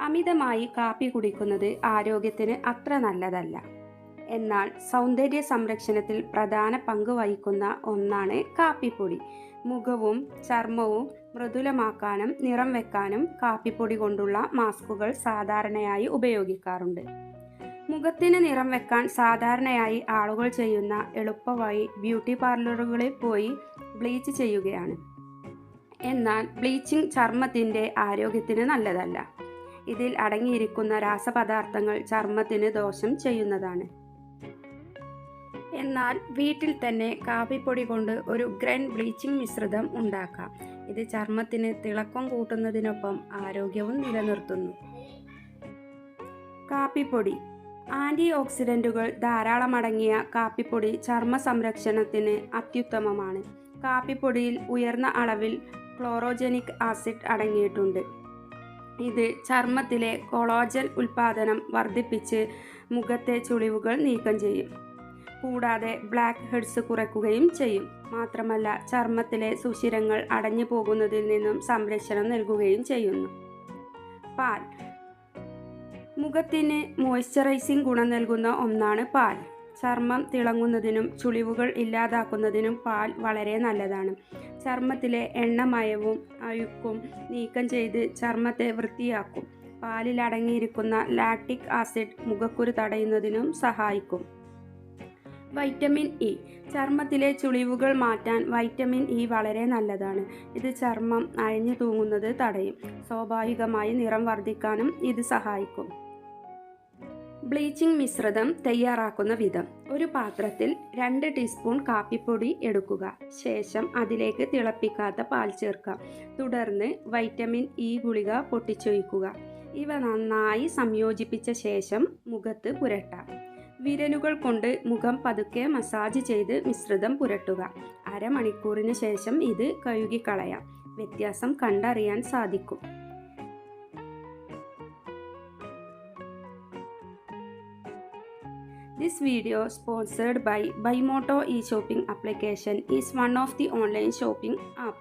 അമിതമായി കാപ്പി കുടിക്കുന്നത് ആരോഗ്യത്തിന് അത്ര നല്ലതല്ല. എന്നാൽ സൗന്ദര്യ സംരക്ഷണത്തിൽ പ്രധാന പങ്ക് വഹിക്കുന്ന ഒന്നാണ് കാപ്പിപ്പൊടി. മുഖവും ചർമ്മവും മൃദുലമാക്കാനും നിറം വെക്കാനും കാപ്പിപ്പൊടി കൊണ്ടുള്ള മാസ്കുകൾ സാധാരണയായി ഉപയോഗിക്കാറുണ്ട്. മുഖത്തിന് നിറം വെക്കാൻ സാധാരണയായി ആളുകൾ ചെയ്യുന്ന എളുപ്പവഴി ബ്യൂട്ടി പാർലറുകളിൽ പോയി ബ്ലീച്ച് ചെയ്യുകയാണ്. എന്നാൽ ബ്ലീച്ചിങ് ചർമ്മത്തിൻ്റെ ആരോഗ്യത്തിന് നല്ലതല്ല. ഇതിൽ അടങ്ങിയിരിക്കുന്ന രാസപദാർത്ഥങ്ങൾ ചർമ്മത്തിന് ദോഷം ചെയ്യുന്നതാണ്. എന്നാൽ വീട്ടിൽ തന്നെ കാപ്പിപ്പൊടി കൊണ്ട് ഒരു ഗ്രൈൻ ബ്ലീച്ചിങ് മിശ്രിതം ഉണ്ടാക്കാം. ഇത് ചർമ്മത്തിന് തിളക്കം കൂട്ടുന്നതിനൊപ്പം ആരോഗ്യവും നിലനിർത്തുന്നു. കാപ്പിപ്പൊടി ആൻറ്റി ഓക്സിഡൻറ്റുകൾ ധാരാളം അടങ്ങിയ കാപ്പിപ്പൊടി ചർമ്മ സംരക്ഷണത്തിന് അത്യുത്തമമാണ്. കാപ്പിപ്പൊടിയിൽ ഉയർന്ന അളവിൽ ക്ലോറോജനിക് ആസിഡ് അടങ്ങിയിട്ടുണ്ട്. ഇത് ചർമ്മത്തിലെ കൊളാജൻ ഉൽപ്പാദനം വർദ്ധിപ്പിച്ച് മുഖത്തെ ചുളിവുകൾ നീക്കം ചെയ്യും. കൂടാതെ ബ്ലാക്ക് ഹെഡ്സ് കുറയ്ക്കുകയും ചെയ്യും. മാത്രമല്ല ചർമ്മത്തിലെ സുഷിരങ്ങൾ അടഞ്ഞു പോകുന്നതിൽ നിന്നും സംരക്ഷണം നൽകുകയും ചെയ്യുന്നു. പാൽ മുഖത്തിന് മോയ്സ്ചറൈസിംഗ് ഗുണം നൽകുന്ന ഒന്നാണ് പാൽ. ചർമ്മം തിളങ്ങുന്നതിനും ചുളിവുകൾ ഇല്ലാതാക്കുന്നതിനും പാൽ വളരെ നല്ലതാണ്. ചർമ്മത്തിലെ എണ്ണമയവും അഴുക്കും നീക്കം ചെയ്ത് ചർമ്മത്തെ വൃത്തിയാക്കും. പാലിൽ അടങ്ങിയിരിക്കുന്ന ലാക്റ്റിക് ആസിഡ് മുഖക്കുരു തടയുന്നതിനും സഹായിക്കും. വൈറ്റമിൻ ഇ ചർമ്മത്തിലെ ചുളിവുകൾ മാറ്റാൻ വൈറ്റമിൻ ഇ വളരെ നല്ലതാണ്. ഇത് ചർമ്മം അയഞ്ഞു തൂങ്ങുന്നത് തടയും. സ്വാഭാവികമായി നിറം വർദ്ധിക്കാനും ഇത് സഹായിക്കും. ബ്ലീച്ചിങ് മിശ്രിതം തയ്യാറാക്കുന്ന വിധം: ഒരു പാത്രത്തിൽ 2 ടീസ്പൂൺ കാപ്പിപ്പൊടി എടുക്കുക. ശേഷം അതിലേക്ക് തിളപ്പിക്കാത്ത പാൽ ചേർക്കുക. തുടർന്ന് വൈറ്റമിൻ ഇ ഗുളിക പൊട്ടിച്ചൊഴിക്കുക. ഇവ നന്നായി സംയോജിപ്പിച്ച ശേഷം മുഖത്ത് പുരട്ടാം. വിരലുകൾ കൊണ്ട് മുഖം പതുക്കെ മസാജ് ചെയ്ത് മിശ്രിതം പുരട്ടുക. അരമണിക്കൂറിന് ശേഷം ഇത് കഴുകിക്കളയാം. വ്യത്യാസം കണ്ടറിയാൻ സാധിക്കും. This video sponsored by Buymoto e-shopping application is one of the online shopping app.